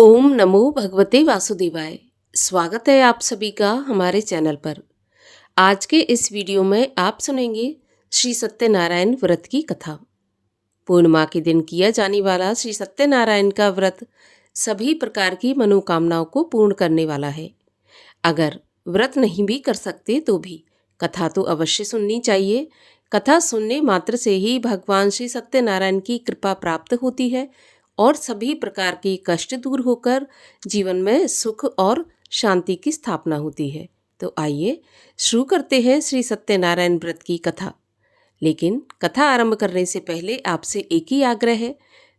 ओम नमो भगवते वासुदेवाय। स्वागत है आप सभी का हमारे चैनल पर। आज के इस वीडियो में आप सुनेंगे श्री सत्यनारायण व्रत की कथा। पूर्णिमा के दिन किया जाने वाला श्री सत्यनारायण का व्रत सभी प्रकार की मनोकामनाओं को पूर्ण करने वाला है। अगर व्रत नहीं भी कर सकते तो भी कथा तो अवश्य सुननी चाहिए। कथा सुनने मात्र से ही भगवान श्री सत्यनारायण की कृपा प्राप्त होती है और सभी प्रकार के कष्ट दूर होकर जीवन में सुख और शांति की स्थापना होती है। तो आइए शुरू करते हैं श्री सत्यनारायण व्रत की कथा। लेकिन कथा आरंभ करने से पहले आपसे एक ही आग्रह है,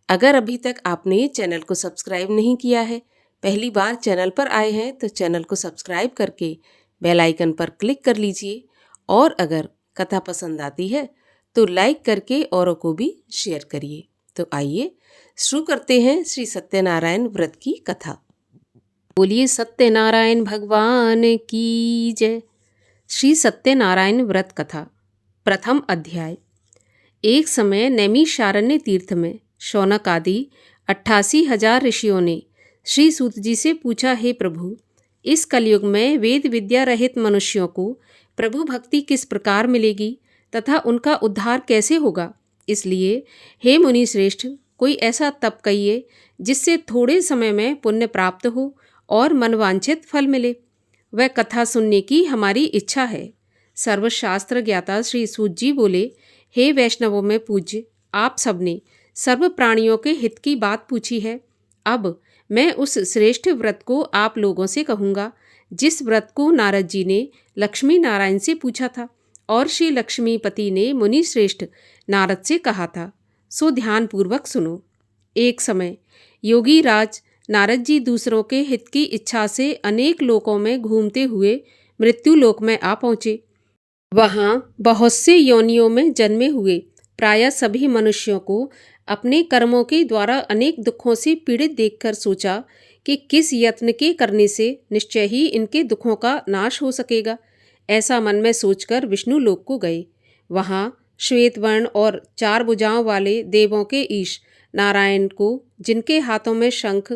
अगर अभी तक आपने चैनल को सब्सक्राइब नहीं किया है, पहली बार चैनल पर आए हैं तो चैनल को सब्सक्राइब करके बेल आइकन पर क्लिक कर लीजिए और अगर कथा पसंद आती है तो लाइक करके औरों को भी शेयर करिए। तो आइए शुरू करते हैं श्री सत्यनारायण व्रत की कथा। बोलिए सत्यनारायण भगवान की जय। श्री सत्यनारायण व्रत कथा। प्रथम अध्याय। एक समय नैमिषारण्य तीर्थ में शौनक आदि 88,000 ऋषियों ने श्री सूत जी से पूछा, हे प्रभु, इस कलयुग में वेद विद्या रहित मनुष्यों को प्रभु भक्ति किस प्रकार मिलेगी तथा उनका उद्धार कैसे होगा? इसलिए हे मुनि श्रेष्ठ, कोई ऐसा तप कहिए जिससे थोड़े समय में पुण्य प्राप्त हो और मनवांछित फल मिले। वह कथा सुनने की हमारी इच्छा है। सर्वशास्त्र ज्ञाता श्री सूत जी बोले, हे वैष्णवों में पूज्य, आप सबने सर्व प्राणियों के हित की बात पूछी है। अब मैं उस श्रेष्ठ व्रत को आप लोगों से कहूँगा जिस व्रत को नारद जी ने लक्ष्मी नारायण से पूछा था और श्री लक्ष्मीपति ने मुनि श्रेष्ठ नारद से कहा था। सो ध्यानपूर्वक सुनो। एक समय योगी राज नारद जी दूसरों के हित की इच्छा से अनेक लोकों में घूमते हुए मृत्यु लोक में आ पहुँचे। वहाँ बहुत से योनियों में जन्मे हुए प्रायः सभी मनुष्यों को अपने कर्मों के द्वारा अनेक दुखों से पीड़ित देखकर सोचा कि किस यत्न के करने से निश्चय ही इनके दुखों का नाश हो सकेगा। ऐसा मन में सोचकर विष्णु लोक को गए। वहाँ श्वेत वर्ण और 4 भुजाओं वाले देवों के ईश नारायण को, जिनके हाथों में शंख,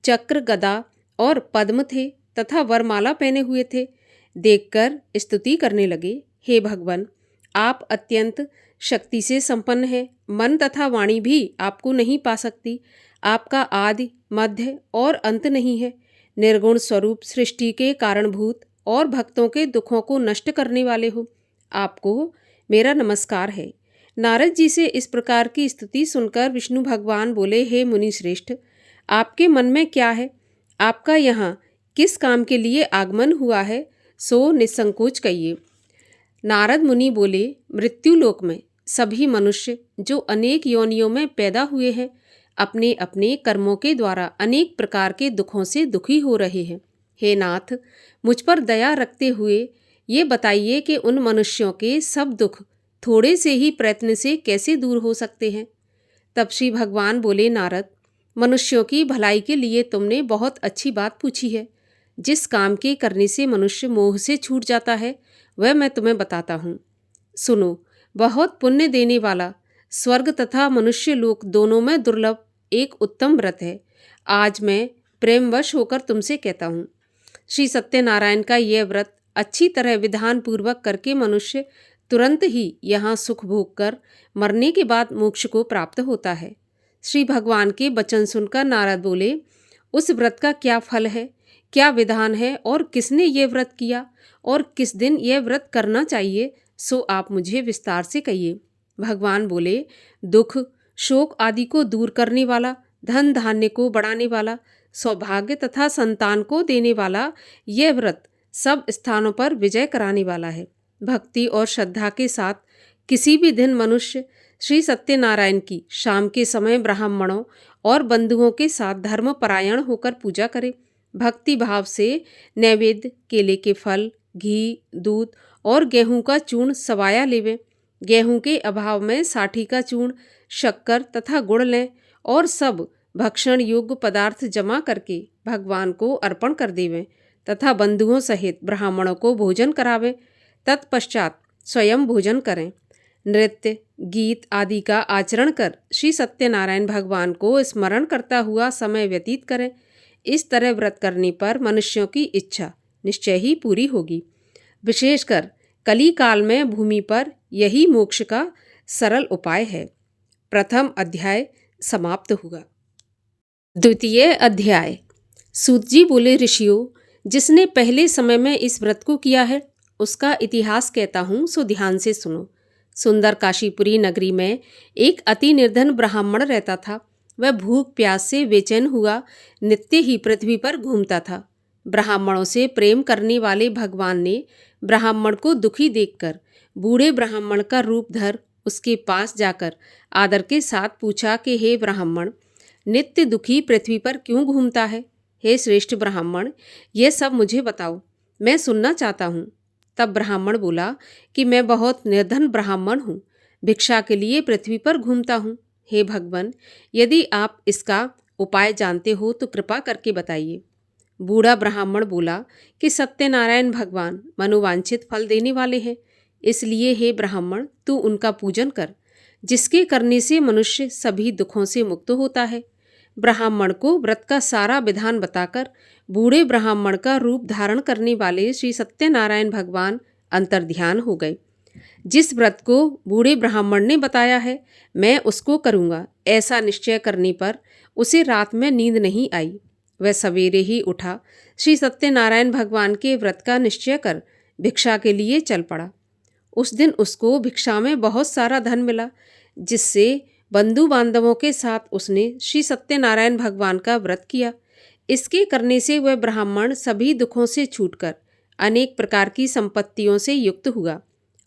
चक्र, गदा और पद्म थे तथा वरमाला पहने हुए थे, देखकर स्तुति करने लगे। हे भगवान, आप अत्यंत शक्ति से संपन्न हैं। मन तथा वाणी भी आपको नहीं पा सकती। आपका आदि, मध्य और अंत नहीं है। निर्गुण स्वरूप सृष्टि के कारणभूत और भक्तों के दुखों को नष्ट करने वाले हो। आपको मेरा नमस्कार है। नारद जी से इस प्रकार की स्तुति सुनकर विष्णु भगवान बोले, हे मुनि श्रेष्ठ, आपके मन में क्या है? आपका यहाँ किस काम के लिए आगमन हुआ है? सो निसंकोच कहिए। नारद मुनि बोले, मृत्युलोक में सभी मनुष्य जो अनेक योनियों में पैदा हुए हैं, अपने अपने कर्मों के द्वारा अनेक प्रकार के दुखों से दुखी हो रहे हैं। हे नाथ, मुझ पर दया रखते हुए ये बताइए कि उन मनुष्यों के सब दुख थोड़े से ही प्रयत्न से कैसे दूर हो सकते हैं? तब श्री भगवान बोले, नारद, मनुष्यों की भलाई के लिए तुमने बहुत अच्छी बात पूछी है। जिस काम के करने से मनुष्य मोह से छूट जाता है वह मैं तुम्हें बताता हूँ। सुनो, बहुत पुण्य देने वाला स्वर्ग तथा मनुष्य लोक दोनों में दुर्लभ एक उत्तम व्रत है। आज मैं प्रेमवश होकर तुमसे कहता हूँ। श्री सत्यनारायण का यह व्रत अच्छी तरह विधान पूर्वक करके मनुष्य तुरंत ही यहाँ सुख भोग कर मरने के बाद मोक्ष को प्राप्त होता है। श्री भगवान के वचन सुनकर नारद बोले, उस व्रत का क्या फल है, क्या विधान है और किसने ये व्रत किया और किस दिन यह व्रत करना चाहिए, सो आप मुझे विस्तार से कहिए। भगवान बोले, दुख, शोक आदि को दूर करने वाला, धन धान्य को बढ़ाने वाला, सौभाग्य तथा संतान को देने वाला यह व्रत सब स्थानों पर विजय कराने वाला है। भक्ति और श्रद्धा के साथ किसी भी दिन मनुष्य श्री सत्यनारायण की शाम के समय ब्राह्मणों और बंधुओं के साथ धर्मपरायण होकर पूजा करे। भक्ति भाव से नैवेद्य, केले के फल, घी, दूध और गेहूं का चूर्ण सवाया लेवें। गेहूं के अभाव में साठी का चूर्ण, शक्कर तथा गुड़ लें और सब भक्षण योग्य पदार्थ जमा करके भगवान को अर्पण कर देवें तथा बंधुओं सहित ब्राह्मणों को भोजन करावें। तत्पश्चात स्वयं भोजन करें। नृत्य, गीत आदि का आचरण कर श्री सत्यनारायण भगवान को स्मरण करता हुआ समय व्यतीत करें। इस तरह व्रत करने पर मनुष्यों की इच्छा निश्चय ही पूरी होगी। विशेषकर कली काल में भूमि पर यही मोक्ष का सरल उपाय है। प्रथम अध्याय समाप्त हुआ। द्वितीय अध्याय। सूत जी बोले, ऋषियों, जिसने पहले समय में इस व्रत को किया है उसका इतिहास कहता हूँ, सो ध्यान से सुनो। सुंदर काशीपुरी नगरी में एक अति निर्धन ब्राह्मण रहता था। वह भूख प्यास से बेचैन हुआ नित्य ही पृथ्वी पर घूमता था। ब्राह्मणों से प्रेम करने वाले भगवान ने ब्राह्मण को दुखी देखकर बूढ़े ब्राह्मण का रूप धर उसके पास जाकर आदर के साथ पूछा कि हे ब्राह्मण, नित्य दुखी पृथ्वी पर क्यों घूमता है? हे श्रेष्ठ ब्राह्मण, यह सब मुझे बताओ, मैं सुनना चाहता हूँ। तब ब्राह्मण बोला कि मैं बहुत निर्धन ब्राह्मण हूँ, भिक्षा के लिए पृथ्वी पर घूमता हूँ। हे भगवान, यदि आप इसका उपाय जानते हो तो कृपा करके बताइए। बूढ़ा ब्राह्मण बोला कि सत्यनारायण भगवान मनोवांछित फल देने वाले हैं, इसलिए हे ब्राह्मण, तू उनका पूजन कर, जिसके करने से मनुष्य सभी दुखों से मुक्त होता है। ब्राह्मण को व्रत का सारा विधान बताकर बूढ़े ब्राह्मण का रूप धारण करने वाले श्री सत्यनारायण भगवान अंतर्ध्यान हो गए। जिस व्रत को बूढ़े ब्राह्मण ने बताया है मैं उसको करूँगा, ऐसा निश्चय करने पर उसे रात में नींद नहीं आई। वह सवेरे ही उठा, श्री सत्यनारायण भगवान के व्रत का निश्चय कर भिक्षा के लिए चल पड़ा। उस दिन उसको भिक्षा में बहुत सारा धन मिला, जिससे बंधु बांधवों के साथ उसने श्री सत्यनारायण भगवान का व्रत किया। इसके करने से वह ब्राह्मण सभी दुखों से छूटकर अनेक प्रकार की संपत्तियों से युक्त हुआ।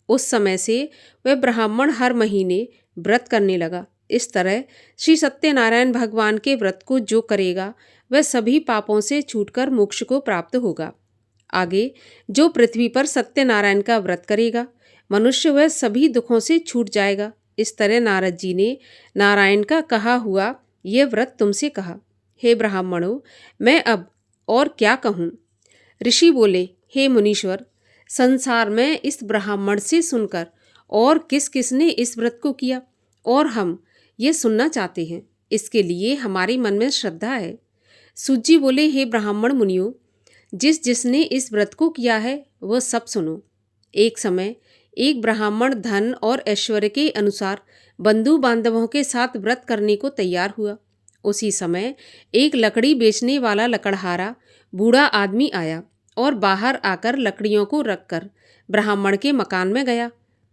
उस समय से वह ब्राह्मण हर महीने व्रत करने लगा। इस तरह श्री सत्यनारायण भगवान के व्रत को जो करेगा वह सभी पापों से छूटकर मोक्ष को प्राप्त होगा। आगे जो पृथ्वी पर सत्यनारायण का व्रत करेगा मनुष्य वह सभी दुखों से छूट जाएगा। इस तरह नारद जी ने नारायण का कहा हुआ यह व्रत तुमसे कहा। हे ब्राह्मणों, मैं अब और क्या कहूँ? ऋषि बोले, हे मुनीश्वर, संसार में इस ब्राह्मण से सुनकर और किस किस ने इस व्रत को किया और हम ये सुनना चाहते हैं, इसके लिए हमारे मन में श्रद्धा है। सूत जी बोले, हे ब्राह्मण मुनियों, जिसने इस व्रत को किया है वह सब सुनो। एक समय एक ब्राह्मण धन और ऐश्वर्य के अनुसार बंधु बांधवों के साथ व्रत करने को तैयार हुआ। उसी समय एक लकड़ी बेचने वाला लकड़हारा बूढ़ा आदमी आया और बाहर आकर लकड़ियों को रखकर ब्राह्मण के मकान में गया।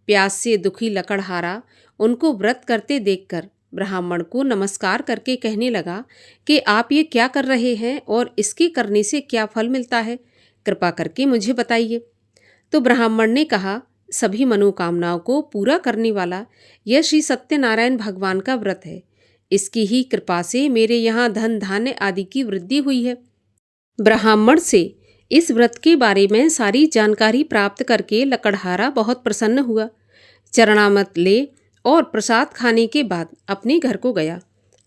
प्यास से दुखी लकड़हारा उनको व्रत करते देखकर ब्राह्मण को नमस्कार करके कहने लगा कि आप ये क्या कर रहे हैं और इसके करने से क्या फल मिलता है, कृपा करके मुझे बताइए। तो ब्राह्मण ने कहा, सभी मनोकामनाओं को पूरा करने वाला यह श्री सत्यनारायण भगवान का व्रत है। इसकी ही कृपा से मेरे यहाँ धन धान्य आदि की वृद्धि हुई है। ब्राह्मण से इस व्रत के बारे में सारी जानकारी प्राप्त करके लकड़हारा बहुत प्रसन्न हुआ। चरणामृत ले और प्रसाद खाने के बाद अपने घर को गया।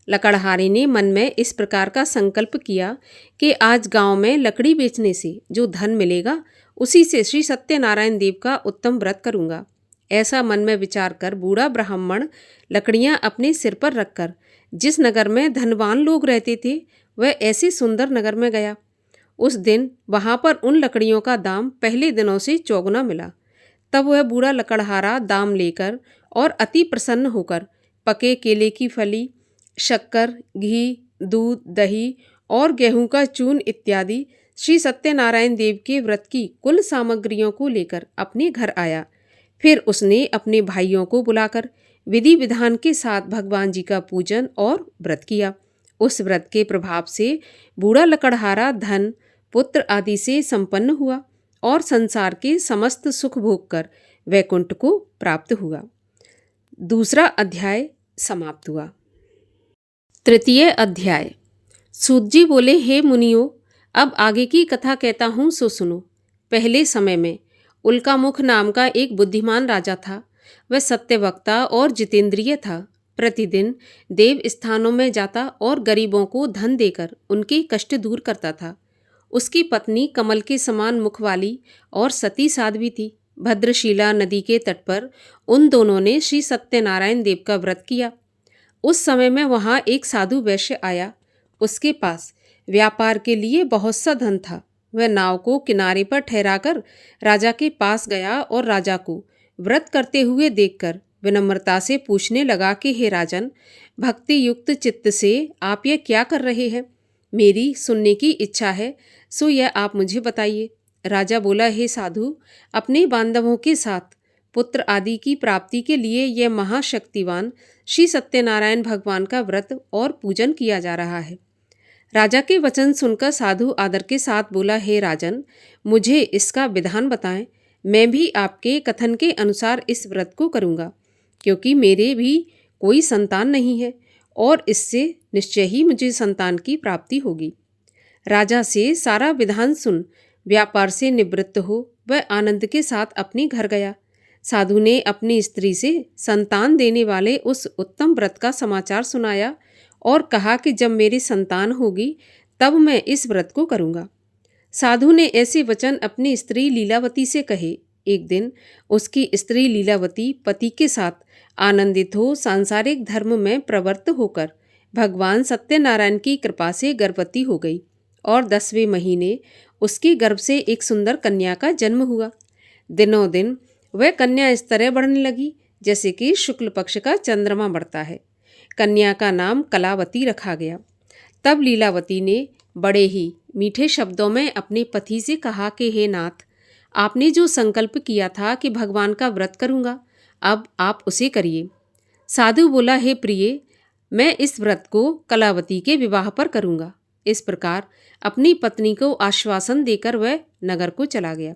लकड़हारे ने मन में इस प्रकार का संकल्प किया कि आज गांव में लकड़ी बेचने से जो धन मिलेगा उसी से श्री सत्यनारायण देव का उत्तम व्रत करूंगा। ऐसा मन में विचार कर बूढ़ा ब्राह्मण लकड़ियां अपने सिर पर रखकर जिस नगर में धनवान लोग रहते थे वह ऐसे सुंदर नगर में गया। उस दिन वहां पर उन लकड़ियों का दाम पहले दिनों से चौगुना मिला। तब वह बूढ़ा लकड़हारा दाम लेकर और अति प्रसन्न होकर पके केले की फली, शक्कर, घी, दूध, दही और गेहूं का चूर्ण इत्यादि श्री सत्यनारायण देव के व्रत की कुल सामग्रियों को लेकर अपने घर आया। फिर उसने अपने भाइयों को बुलाकर विधि विधान के साथ भगवान जी का पूजन और व्रत किया। उस व्रत के प्रभाव से बूढ़ा लकड़हारा धन, पुत्र आदि से संपन्न हुआ और संसार के समस्त सुख भोग कर वैकुंठ को प्राप्त हुआ। दूसरा अध्याय समाप्त हुआ। तृतीय अध्याय। सूत जी बोले, हे मुनियों, अब आगे की कथा कहता हूँ सो सुनो। पहले समय में उल्कामुख नाम का एक बुद्धिमान राजा था। वह सत्यवक्ता और जितेंद्रिय था। प्रतिदिन देव स्थानों में जाता और गरीबों को धन देकर उनके कष्ट दूर करता था। उसकी पत्नी कमल के समान मुख वाली और सती साध्वी थी। भद्रशिला नदी के तट पर उन दोनों ने श्री सत्यनारायण देव का व्रत किया। उस समय में वहाँ एक साधु वैश्य आया। उसके पास व्यापार के लिए बहुत सा धन था। वह नाव को किनारे पर ठहराकर राजा के पास गया और राजा को व्रत करते हुए देखकर विनम्रता से पूछने लगा कि हे राजन, भक्ति युक्त चित्त से आप यह क्या कर रहे हैं? मेरी सुनने की इच्छा है, सो यह आप मुझे बताइए। राजा बोला, हे साधु, अपने बांधवों के साथ पुत्र आदि की प्राप्ति के लिए यह महाशक्तिवान श्री सत्यनारायण भगवान का व्रत और पूजन किया जा रहा है। राजा के वचन सुनकर साधु आदर के साथ बोला, हे राजन, मुझे इसका विधान बताएं। मैं भी आपके कथन के अनुसार इस व्रत को करूँगा, क्योंकि मेरे भी कोई संतान नहीं है और इससे निश्चय ही मुझे संतान की प्राप्ति होगी। राजा से सारा विधान सुन व्यापार से निवृत्त हो वह आनंद के साथ अपने घर गया। साधु ने अपनी स्त्री से संतान देने वाले उस उत्तम व्रत का समाचार सुनाया और कहा कि जब मेरी संतान होगी तब मैं इस व्रत को करूँगा। साधु ने ऐसे वचन अपनी स्त्री लीलावती से कहे। एक दिन उसकी स्त्री लीलावती पति के साथ आनंदित हो सांसारिक धर्म में प्रवृत्त होकर भगवान सत्यनारायण की कृपा से गर्भवती हो गई और 10वें महीने उसके गर्भ से एक सुंदर कन्या का जन्म हुआ। दिनों दिन वह कन्या इस तरह बढ़ने लगी जैसे कि शुक्ल पक्ष का चंद्रमा बढ़ता है। कन्या का नाम कलावती रखा गया। तब लीलावती ने बड़े ही मीठे शब्दों में अपने पति से कहा कि हे नाथ, आपने जो संकल्प किया था कि भगवान का व्रत करूँगा, अब आप उसे करिए। साधु बोला, हे प्रिय, मैं इस व्रत को कलावती के विवाह पर करूँगा। इस प्रकार अपनी पत्नी को आश्वासन देकर वह नगर को चला गया।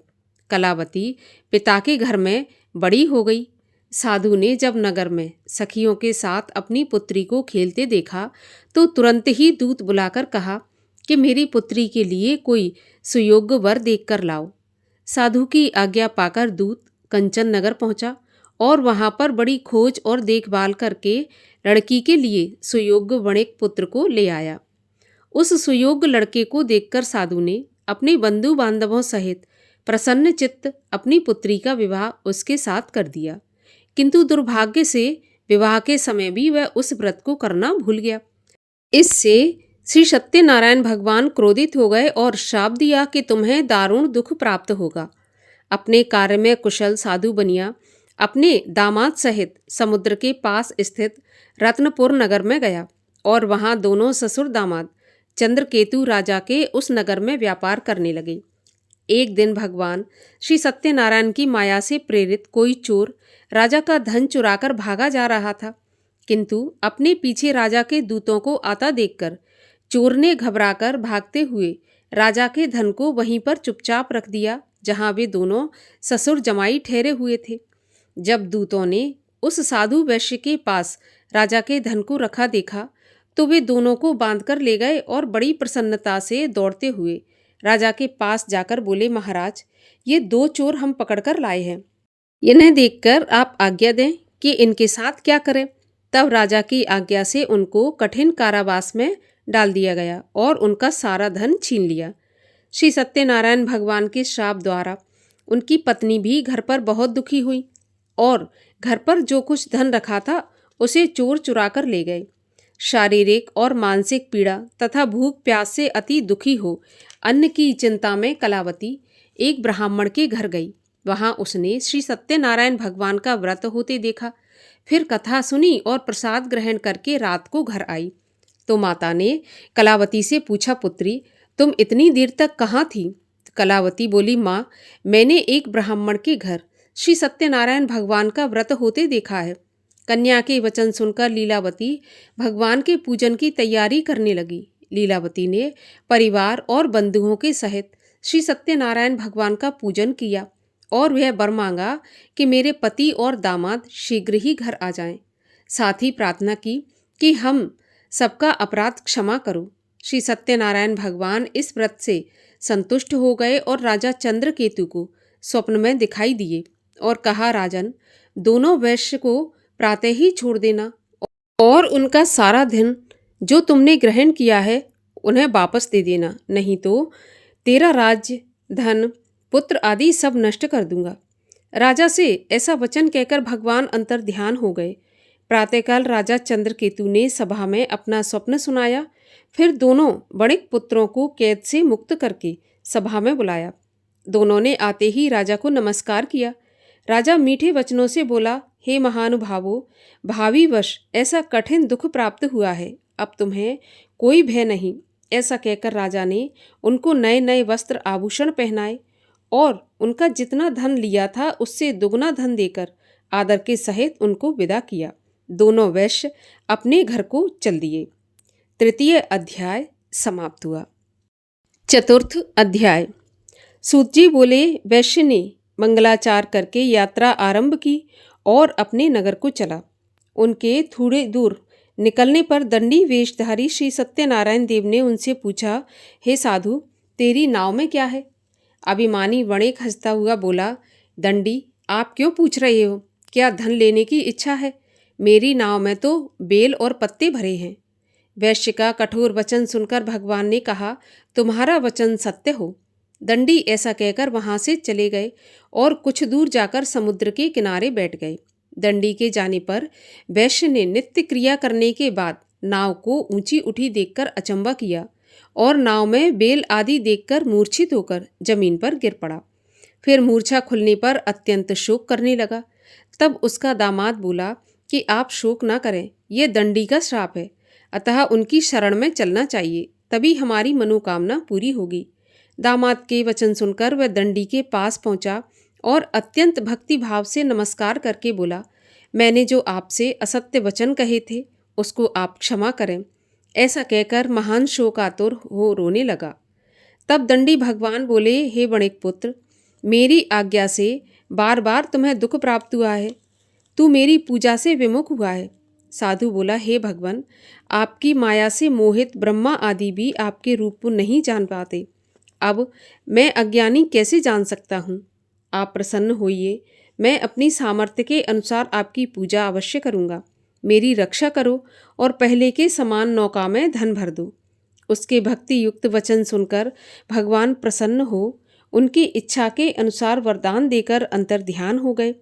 कलावती पिता के घर में बड़ी हो गई। साधु ने जब नगर में सखियों के साथ अपनी पुत्री को खेलते देखा तो तुरंत ही दूत बुलाकर कहा कि मेरी पुत्री के लिए कोई सुयोग्य वर देखकर लाओ। साधु की आज्ञा पाकर दूत कंचन नगर पहुंचा और वहां पर बड़ी खोज और देखभाल करके लड़की के लिए सुयोग्य वणिक पुत्र को ले आया। उस सुयोग्य लड़के को देखकर साधु ने अपने बंधु बांधवों सहित प्रसन्न चित्त अपनी पुत्री का विवाह उसके साथ कर दिया। किंतु दुर्भाग्य से विवाह के समय भी वह उस व्रत को करना भूल गया। इससे श्री सत्यनारायण भगवान क्रोधित हो गए और श्राप दिया कि तुम्हें दारुण दुख प्राप्त होगा। अपने कार्य में कुशल साधु बनिया अपने दामाद सहित समुद्र के पास स्थित रत्नपुर नगर में गया और वहां दोनों ससुर दामाद चंद्रकेतु राजा के उस नगर में व्यापार करने लगे। एक दिन भगवान श्री सत्यनारायण की माया से प्रेरित कोई चोर राजा का धन चुराकर भागा जा रहा था, किंतु अपने पीछे राजा के दूतों को आता देखकर चोर ने घबराकर भागते हुए राजा के धन को वहीं पर चुपचाप रख दिया जहां वे दोनों ससुर जमाई ठहरे हुए थे। जब दूतों ने उस साधु वैश्य के पास राजा के धन को रखा देखा तो वे दोनों को बांधकर ले गए और बड़ी प्रसन्नता से दौड़ते हुए राजा के पास जाकर बोले, महाराज, ये 2 चोर हम पकड़कर लाए हैं। इन्हें देखकर आप आज्ञा दें कि इनके साथ क्या करें। तब राजा की आज्ञा से उनको कठिन कारावास में डाल दिया गया और उनका सारा धन छीन लिया। श्री सत्यनारायण भगवान के श्राप द्वारा उनकी पत्नी भी घर पर बहुत दुखी हुई और घर पर जो कुछ धन रखा था उसे चोर चुरा कर ले गए। शारीरिक और मानसिक पीड़ा तथा भूख प्यास से अति दुखी हो अन्न की चिंता में कलावती एक ब्राह्मण के घर गई। वहां उसने श्री सत्यनारायण भगवान का व्रत होते देखा। फिर कथा सुनी और प्रसाद ग्रहण करके रात को घर आई तो माता ने कलावती से पूछा, पुत्री, तुम इतनी देर तक कहाँ थी? कलावती बोली, माँ, मैंने एक ब्राह्मण के घर श्री सत्यनारायण भगवान का व्रत होते देखा है। कन्या के वचन सुनकर लीलावती भगवान के पूजन की तैयारी करने लगी। लीलावती ने परिवार और बंधुओं के सहित श्री सत्यनारायण भगवान का पूजन किया और वह वर मांगा कि मेरे पति और दामाद शीघ्र ही घर आ जाएं। साथ ही प्रार्थना की कि हम सबका अपराध क्षमा करो। श्री सत्यनारायण भगवान इस व्रत से संतुष्ट हो गए और राजा चंद्रकेतु को स्वप्न में दिखाई दिए और कहा, राजन, दोनों वैश्य को प्रातः ही छोड़ देना और उनका सारा धन जो तुमने ग्रहण किया है उन्हें वापस दे देना, नहीं तो तेरा राज्य, धन, पुत्र आदि सब नष्ट कर दूंगा। राजा से ऐसा वचन कहकर भगवान अंतर ध्यान हो गए। प्रातःकाल राजा चंद्रकेतु ने सभा में अपना स्वप्न सुनाया फिर दोनों बड़े पुत्रों को कैद से मुक्त करके सभा में बुलाया। दोनों ने आते ही राजा को नमस्कार किया। राजा मीठे वचनों से बोला, हे महानुभावों, भावी वर्ष ऐसा कठिन दुख प्राप्त हुआ है, अब तुम्हें कोई भय नहीं। ऐसा कहकर राजा ने उनको नए नए वस्त्र आभूषण पहनाए और उनका जितना धन लिया था उससे दुगना धन देकर आदर के सहित उनको विदा किया। दोनों वैश्य अपने घर को चल दिए। तृतीय अध्याय समाप्त हुआ। चतुर्थ अध्याय। सूत जी बोले, वैश्य ने मंगलाचार करके यात्रा आरंभ की और अपने नगर को चला। उनके थोड़े दूर निकलने पर दंडी वेशधारी श्री सत्यनारायण देव ने उनसे पूछा, हे साधु, तेरी नाव में क्या है? अभिमानी वणिक हंसता हुआ बोला, दंडी, आप क्यों पूछ रहे हो? क्या धन लेने की इच्छा है? मेरी नाव में तो बेल और पत्ते भरे हैं। वैश्य का कठोर वचन सुनकर भगवान ने कहा, तुम्हारा वचन सत्य हो। दंडी ऐसा कहकर वहां से चले गए और कुछ दूर जाकर समुद्र के किनारे बैठ गए। दंडी के जाने पर वैश्य ने नित्य क्रिया करने के बाद नाव को ऊंची उठी देखकर अचंबा किया और नाव में बेल आदि देखकर मूर्छित होकर जमीन पर गिर पड़ा। फिर मूर्छा खुलने पर अत्यंत शोक करने लगा। तब उसका दामाद बोला कि आप शोक न करें, यह दंडी का श्राप है, अतः उनकी शरण में चलना चाहिए, तभी हमारी मनोकामना पूरी होगी। दामाद के वचन सुनकर वह दंडी के पास पहुंचा और अत्यंत भक्ति भाव से नमस्कार करके बोला, मैंने जो आपसे असत्य वचन कहे थे उसको आप क्षमा करें। ऐसा कहकर महान शोकातुर हो रोने लगा। तब दंडी भगवान बोले, हे वणिक पुत्र, मेरी आज्ञा से बार बार तुम्हें दुख प्राप्त हुआ है, तू मेरी पूजा से विमुख हुआ है। साधु बोला, हे भगवान, आपकी माया से मोहित ब्रह्मा आदि भी आपके रूप को नहीं जान पाते, अब मैं अज्ञानी कैसे जान सकता हूँ? आप प्रसन्न होइए, मैं अपनी सामर्थ्य के अनुसार आपकी पूजा अवश्य करूँगा। मेरी रक्षा करो और पहले के समान नौका में धन भर दो। उसके भक्ति युक्त वचन सुनकर भगवान प्रसन्न हो उनकी इच्छा के अनुसार वरदान देकर अंतर्ध्यान हो गए।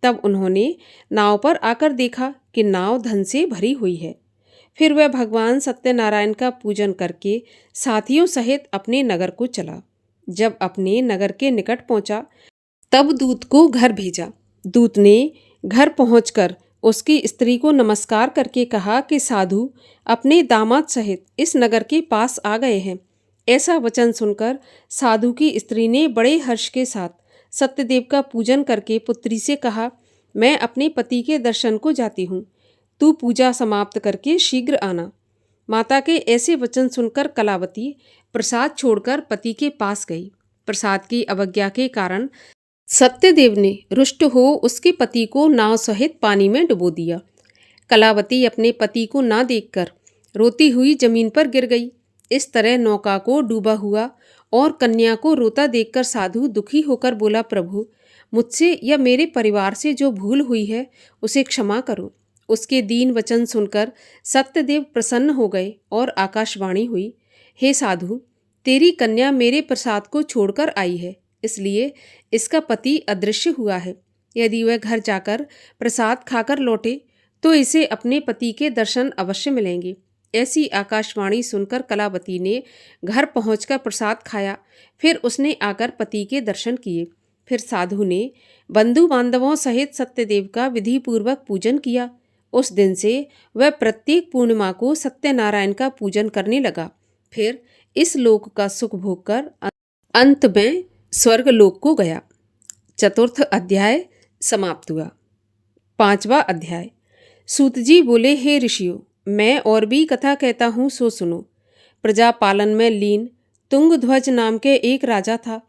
तब उन्होंने नाव पर आकर देखा कि नाव धन से भरी हुई है। फिर वह भगवान सत्यनारायण का पूजन करके साथियों सहित अपने नगर को चला। जब अपने नगर के निकट पहुंचा तब दूत को घर भेजा। दूत ने घर पहुंचकर उसकी स्त्री को नमस्कार करके कहा कि साधु अपने दामाद सहित इस नगर के पास आ गए हैं। ऐसा वचन सुनकर साधु की स्त्री ने बड़े हर्ष के साथ सत्यदेव का पूजन करके पुत्री से कहा, मैं अपने पति के दर्शन को जाती हूँ, तू पूजा समाप्त करके शीघ्र आना। माता के ऐसे वचन सुनकर कलावती प्रसाद छोड़कर पति के पास गई। प्रसाद की अवज्ञा के कारण सत्यदेव ने रुष्ट हो उसके पति को नाव सहित पानी में डुबो दिया। कलावती अपने पति को ना देखकर रोती हुई जमीन पर गिर गई। इस तरह नौका को डूबा हुआ और कन्या को रोता देखकर साधु दुखी होकर बोला, प्रभु, मुझसे या मेरे परिवार से जो भूल हुई है उसे क्षमा करो। उसके दीन वचन सुनकर सत्यदेव प्रसन्न हो गए और आकाशवाणी हुई, हे साधु, तेरी कन्या मेरे प्रसाद को छोड़कर आई है, इसलिए इसका पति अदृश्य हुआ है। यदि वह घर जाकर प्रसाद खाकर लौटे तो इसे अपने पति के दर्शन अवश्य मिलेंगे। ऐसी आकाशवाणी सुनकर कलावती ने घर पहुंचकर प्रसाद खाया। फिर उसने आकर पति के दर्शन किए। फिर साधु ने बंधु बांधवों सहित सत्यदेव का विधि पूर्वक पूजन किया। उस दिन से वह प्रत्येक पूर्णिमा को सत्यनारायण का पूजन करने लगा। फिर इस लोक का सुख भोग कर अंत में स्वर्ग लोक को गया। चतुर्थ अध्याय समाप्त हुआ। पांचवा अध्याय। सूत जी बोले, हे ऋषियों, मैं और भी कथा कहता हूँ, सो सुनो। प्रजा पालन में लीन तुंगध्वज नाम के एक राजा था।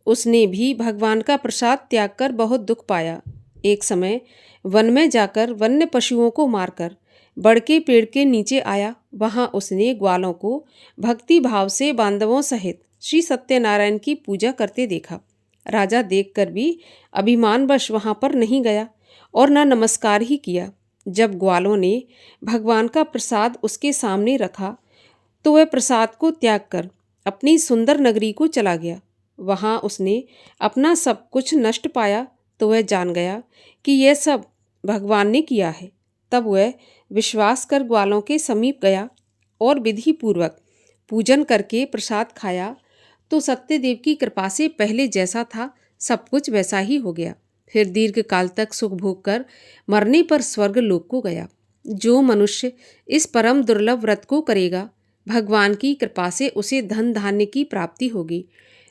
उसने भी भगवान का प्रसाद त्याग कर बहुत दुख पाया। एक समय वन में जाकर वन्य पशुओं को मारकर बड़ के पेड़ के नीचे आया। वहाँ उसने ग्वालों को भक्ति भाव से बांधवों सहित श्री सत्यनारायण की पूजा करते देखा। राजा देखकर भी अभिमानवश वहाँ पर नहीं गया और न नमस्कार ही किया। जब ग्वालों ने भगवान का प्रसाद उसके सामने रखा तो वह प्रसाद को त्याग कर अपनी सुंदर नगरी को चला गया। वहाँ उसने अपना सब कुछ नष्ट पाया तो वह जान गया कि यह सब भगवान ने किया है। तब वह विश्वास कर ग्वालों के समीप गया और विधि पूर्वक पूजन करके प्रसाद खाया तो सत्यदेव की कृपा से पहले जैसा था सब कुछ वैसा ही हो गया। फिर दीर्घ काल तक सुख भोग कर मरने पर स्वर्ग लोक को गया। जो मनुष्य इस परम दुर्लभ व्रत को करेगा, भगवान की कृपा से उसे धन धान्य की प्राप्ति होगी।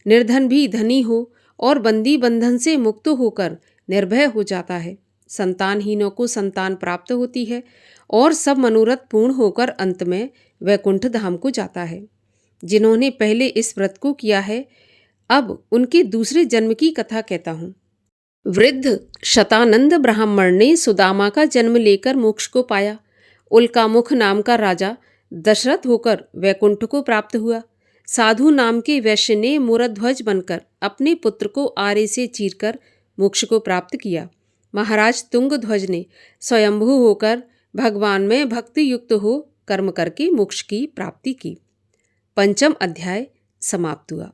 निर्धन भी धनी हो और बंदी बंधन से मुक्त होकर निर्भय हो जाता है। संतानहीनों को संतान प्राप्त होती है और सब मनोरथ पूर्ण होकर अंत में वैकुंठ धाम को जाता है। जिन्होंने पहले इस व्रत को किया है, अब उनके दूसरे जन्म की कथा कहता हूँ। वृद्ध शतानंद ब्राह्मण ने सुदामा का जन्म लेकर मोक्ष को पाया। उल्कामुख नाम का राजा दशरथ होकर वैकुंठ को प्राप्त हुआ। साधु नाम के वैश्य ने मूरध्वज बनकर अपने पुत्र को आरे से चीरकर मोक्ष को प्राप्त किया। महाराज तुंगध्वज ने स्वयंभू होकर भगवान में भक्ति युक्त हो कर्म करके मोक्ष की प्राप्ति की। पंचम अध्याय समाप्त हुआ।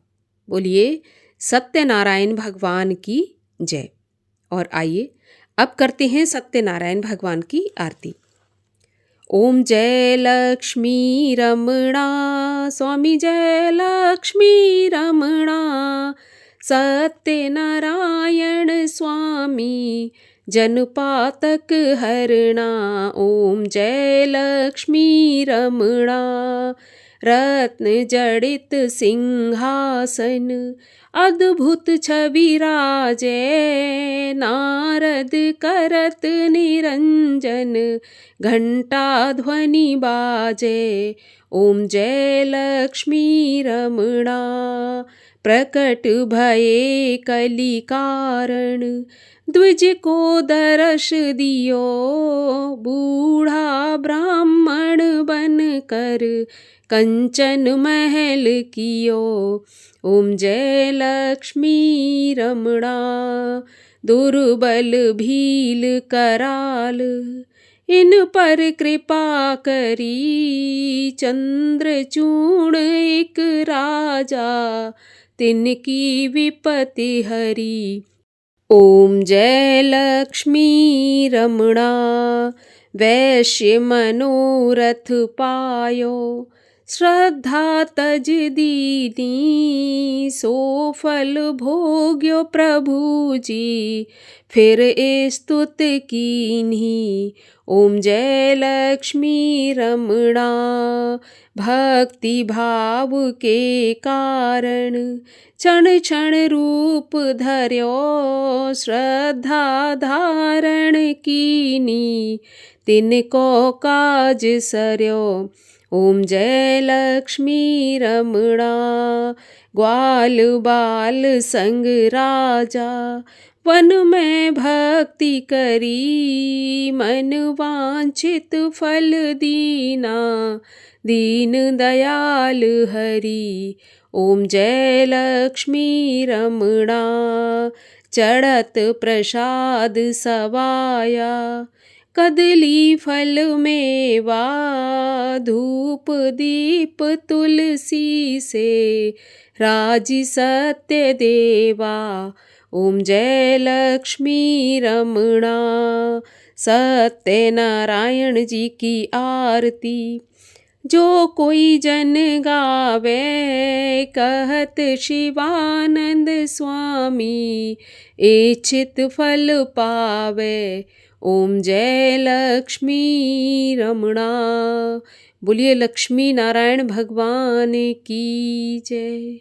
बोलिए सत्यनारायण भगवान की जय। और आइए अब करते हैं सत्यनारायण भगवान की आरती। ओम जय लक्ष्मी रमणा, स्वामी जय लक्ष्मी रमणा, सत्यनारायण स्वामी जनपातक हरणा। ओम जय लक्ष्मी रमणा, रत्न जड़ित सिंहासन अद्भुत छवि राजे, नारद करत निरंजन घंटा ध्वनि बाजे। ओम जय लक्ष्मी रमणा, प्रकट भये कलि कारण, द्विज को दर्श दियो, बूढ़ा ब्राह्मण बन कर कंचन महल कियो। ओम जय लक्ष्मी रमणा, दुर्बल भील कराल, इन पर कृपा करी, चंद्रचूड़ एक राजा, तिनकी विपत्ति हरी। ओम जय लक्ष्मी रमणा, वैश्य मनोरथ पायो, श्रद्धा तज दीनी, सो फल भोग्यो प्रभु जी, फिर स्तुत कीन्ही। ओम जय लक्ष्मी रमणा, भक्ति भाव के कारण, क्षण क्षण रूप धर्यो, श्रद्धा धारण कीनी, तिनको काज सर्यो। ओम जय लक्ष्मी रमणा, ग्वाल बाल संग राजा, वन में भक्ति करी, मन वांछित फल दीना, दीन दयाल हरि। ओम जय लक्ष्मी रमणा, चढ़त प्रसाद सवाया, कदली फल मेवा, धूप दीप तुलसी से, राजी सत्य देवा। ओम जय लक्ष्मी रमणा, सत्यनारायण जी की आरती जो कोई जन गावे, कहत शिवानंद स्वामी, इच्छित फल पावे। ओम जय लक्ष्मी रमणा। बोलिए लक्ष्मी नारायण भगवान की जय।